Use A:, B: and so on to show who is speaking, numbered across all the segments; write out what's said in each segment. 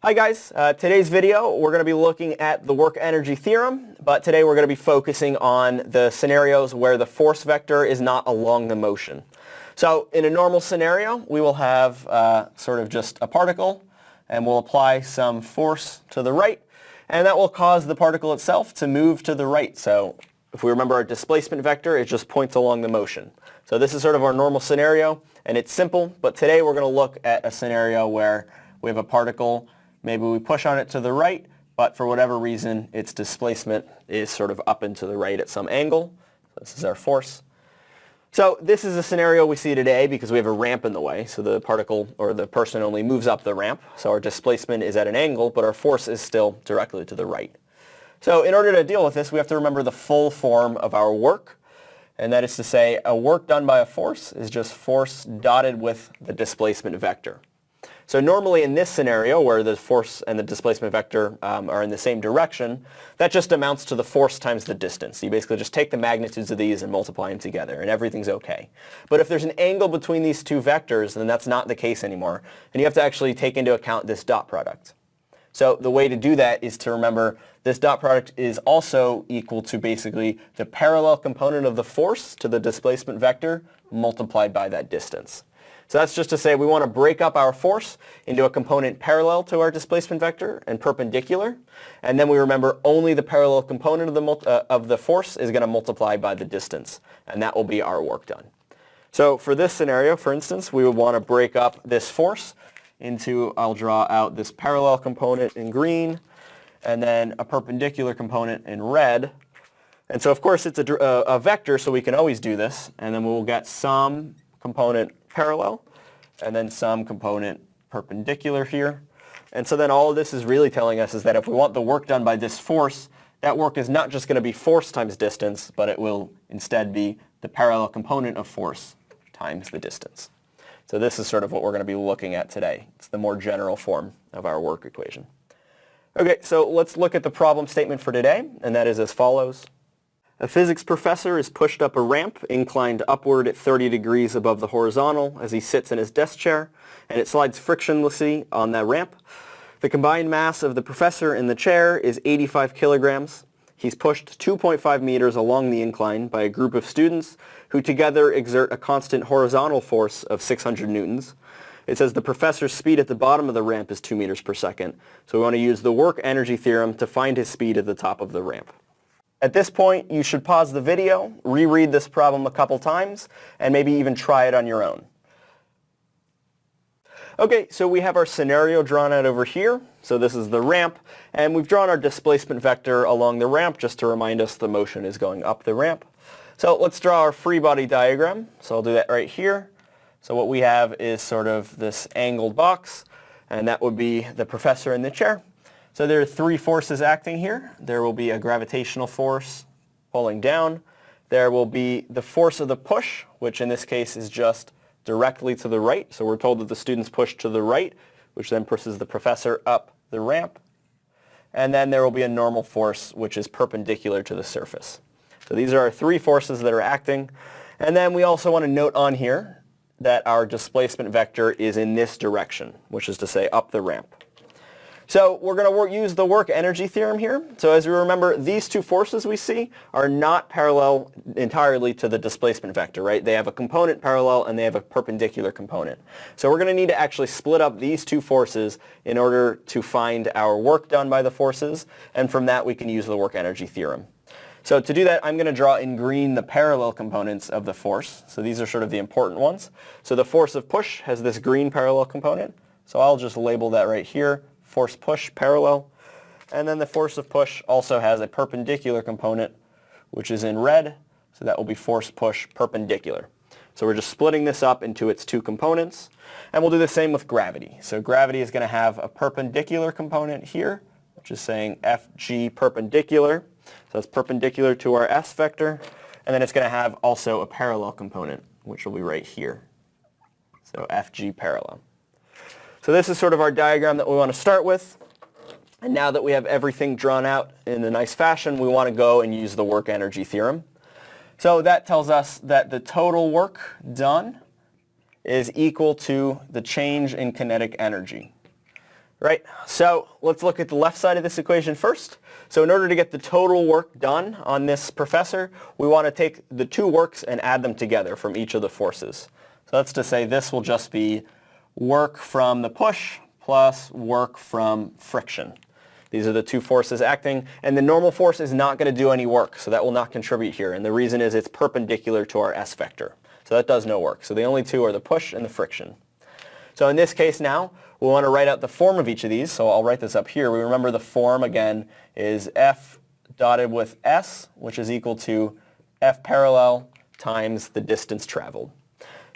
A: Hi guys, today's video we're going to be looking at the work energy theorem, but today we're going to be focusing on the scenarios where the force vector is not along the motion. So in a normal scenario we will have sort of just a particle and we'll apply some force to the right and that will cause the particle itself to move to the right. So if we remember our displacement vector, it just points along the motion. So this is sort of our normal scenario and it's simple, but today we're going to look at a scenario where we have a particle. Maybe we push on it to the right, but for whatever reason, its displacement is sort of up and to the right at some angle. This is our force. So this is a scenario we see today because we have a ramp in the way. So the particle or the person only moves up the ramp. So our displacement is at an angle, but our force is still directly to the right. So in order to deal with this, we have to remember the full form of our work. And that is to say, a work done by a force is just force dotted with the displacement vector. So normally in this scenario where the force and the displacement vector are in the same direction, that just amounts to the force times the distance. So you basically just take the magnitudes of these and multiply them together and everything's okay. But if there's an angle between these two vectors, then that's not the case anymore. And you have to actually take into account this dot product. So the way to do that is to remember this dot product is also equal to basically the parallel component of the force to the displacement vector multiplied by that distance. So that's just to say we want to break up our force into a component parallel to our displacement vector and perpendicular. And then we remember only the parallel component of the force is going to multiply by the distance. And that will be our work done. So for this scenario, for instance, we would want to break up this force into, I'll draw out this parallel component in green and then a perpendicular component in red. And so of course it's a vector, so we can always do this. And then we'll get some component parallel and then some component perpendicular here. And so then all of this is really telling us is that if we want the work done by this force, that work is not just going to be force times distance, but it will instead be the parallel component of force times the distance. So this is sort of what we're going to be looking at today. It's the more general form of our work equation. Okay, so let's look at the problem statement for today, and that is as follows. A physics professor is pushed up a ramp inclined upward at 30 degrees above the horizontal as he sits in his desk chair, and it slides frictionlessly on that ramp. The combined mass of the professor and the chair is 85 kilograms. He's pushed 2.5 meters along the incline by a group of students who together exert a constant horizontal force of 600 newtons. It says the professor's speed at the bottom of the ramp is 2 meters per second. So we want to use the work energy theorem to find his speed at the top of the ramp. At this point, you should pause the video, reread this problem a couple times, and maybe even try it on your own. Okay, so we have our scenario drawn out over here. So this is the ramp, and we've drawn our displacement vector along the ramp just to remind us the motion is going up the ramp. So let's draw our free body diagram. So I'll do that right here. So what we have is sort of this angled box, and that would be the professor in the chair. So there are three forces acting here. There will be a gravitational force pulling down. There will be the force of the push, which in this case is just directly to the right. So we're told that the students push to the right, which then pushes the professor up the ramp. And then there will be a normal force, which is perpendicular to the surface. So these are our three forces that are acting. And then we also want to note on here that our displacement vector is in this direction, which is to say up the ramp. So we're going to use the work energy theorem here. So as you remember, these two forces we see are not parallel entirely to the displacement vector, right? They have a component parallel and they have a perpendicular component. So we're going to need to actually split up these two forces in order to find our work done by the forces. And from that, we can use the work energy theorem. So to do that, I'm going to draw in green the parallel components of the force. So these are sort of the important ones. So the force of push has this green parallel component. So I'll just label that right here. Force push parallel, and then the force of push also has a perpendicular component which is in red, so that will be force push perpendicular. So we're just splitting this up into its two components, and we'll do the same with gravity. So gravity is going to have a perpendicular component here, which is saying Fg perpendicular, so it's perpendicular to our S vector, and then it's going to have also a parallel component, which will be right here, so Fg parallel. So this is sort of our diagram that we want to start with. And now that we have everything drawn out in a nice fashion, we want to go and use the work energy theorem. So that tells us that the total work done is equal to the change in kinetic energy. Right, so let's look at the left side of this equation first. So in order to get the total work done on this professor, we want to take the two works and add them together from each of the forces. So that's to say this will just be work from the push plus work from friction. These are the two forces acting, and the normal force is not going to do any work, so that will not contribute here. And the reason is it's perpendicular to our S vector. So that does no work. So the only two are the push and the friction. So in this case now, we want to write out the form of each of these. So I'll write this up here. We remember the form, again, is F dotted with S, which is equal to F parallel times the distance traveled.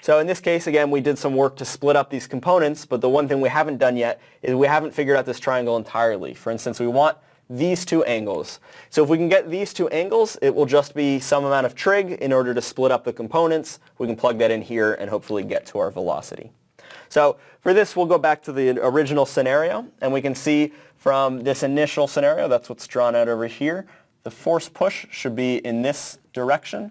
A: So in this case, again, we did some work to split up these components, but the one thing we haven't done yet is we haven't figured out this triangle entirely. For instance, we want these two angles. So if we can get these two angles, it will just be some amount of trig in order to split up the components. We can plug that in here and hopefully get to our velocity. So for this, we'll go back to the original scenario, and we can see from this initial scenario, that's what's drawn out over here, the force push should be in this direction.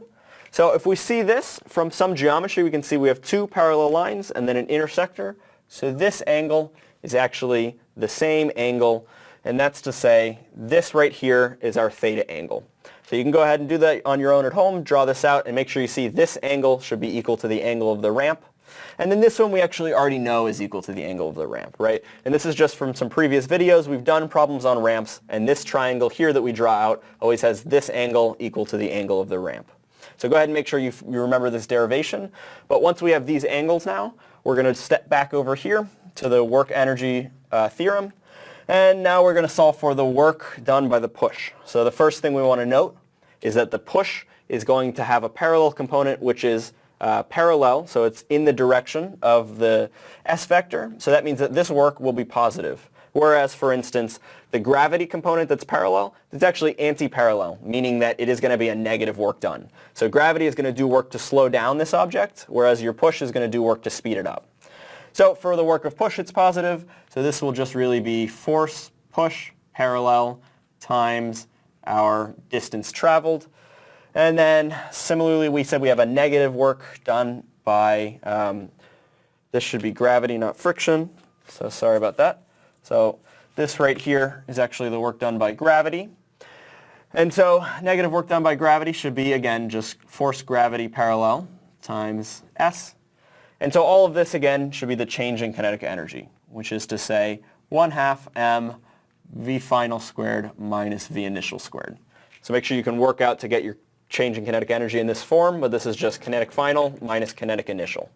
A: So if we see this from some geometry, we can see we have two parallel lines and then an intersector. So this angle is actually the same angle, and that's to say this right here is our theta angle. So you can go ahead and do that on your own at home, draw this out, and make sure you see this angle should be equal to the angle of the ramp. And then this one we actually already know is equal to the angle of the ramp, right? And this is just from some previous videos. We've done problems on ramps, and this triangle here that we draw out always has this angle equal to the angle of the ramp. So go ahead and make sure you remember this derivation. But once we have these angles now, we're going to step back over here to the work energy theorem. And now we're going to solve for the work done by the push. So the first thing we want to note is that the push is going to have a parallel component which is parallel, so it's in the direction of the S vector. So that means that this work will be positive. Whereas, for instance, the gravity component that's parallel, it's actually anti-parallel, meaning that it is going to be a negative work done. So gravity is going to do work to slow down this object, whereas your push is going to do work to speed it up. So for the work of push, it's positive. So this will just really be force push parallel times our distance traveled. And then similarly, we said we have a negative work done by, this should be gravity, not friction. So sorry about that. So this right here is actually the work done by gravity. And so negative work done by gravity should be, again, just force gravity parallel times S. And so all of this, again, should be the change in kinetic energy, which is to say 1/2 m v final squared minus v initial squared. So make sure you can work out to get your change in kinetic energy in this form, but this is just kinetic final minus kinetic initial.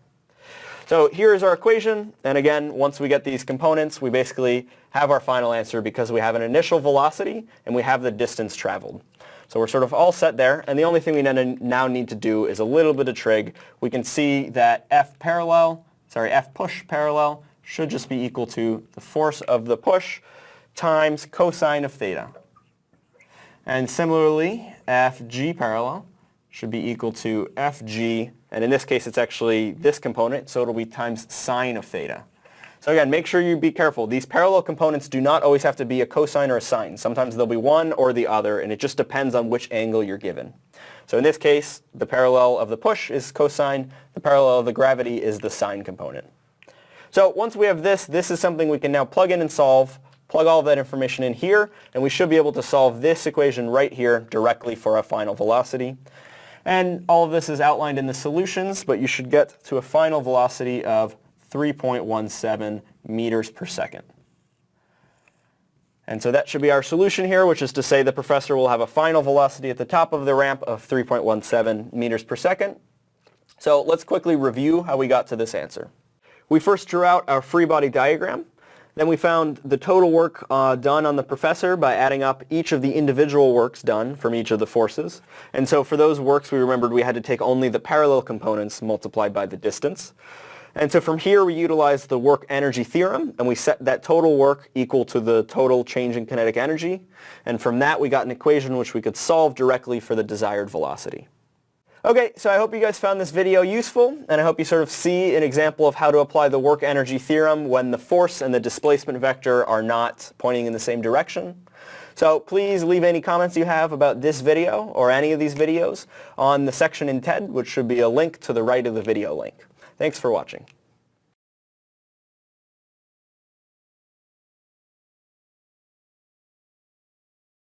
A: So here is our equation, and again, once we get these components, we basically have our final answer because we have an initial velocity and we have the distance traveled. So we're sort of all set there, and the only thing we now need to do is a little bit of trig. We can see that F push parallel should just be equal to the force of the push times cosine of theta. And similarly, FG parallel should be equal to FG, and in this case it's actually this component, so it'll be times sine of theta. So again, make sure you be careful. These parallel components do not always have to be a cosine or a sine. Sometimes they'll be one or the other, and it just depends on which angle you're given. So in this case, the parallel of the push is cosine, the parallel of the gravity is the sine component. So once we have this is something we can now plug in and solve. Plug all of that information in here, and we should be able to solve this equation right here directly for a final velocity. And all of this is outlined in the solutions, but you should get to a final velocity of 3.17 meters per second. And so that should be our solution here, which is to say the professor will have a final velocity at the top of the ramp of 3.17 meters per second. So let's quickly review how we got to this answer. We first drew out our free body diagram. Then we found the total work done on the professor by adding up each of the individual works done from each of the forces. And so for those works, we remembered we had to take only the parallel components multiplied by the distance. And so from here, we utilized the work energy theorem, and we set that total work equal to the total change in kinetic energy. And from that, we got an equation which we could solve directly for the desired velocity. Okay, so I hope you guys found this video useful, and I hope you sort of see an example of how to apply the work energy theorem when the force and the displacement vector are not pointing in the same direction. So please leave any comments you have about this video or any of these videos on the section in TED, which should be a link to the right of the video link. Thanks for watching.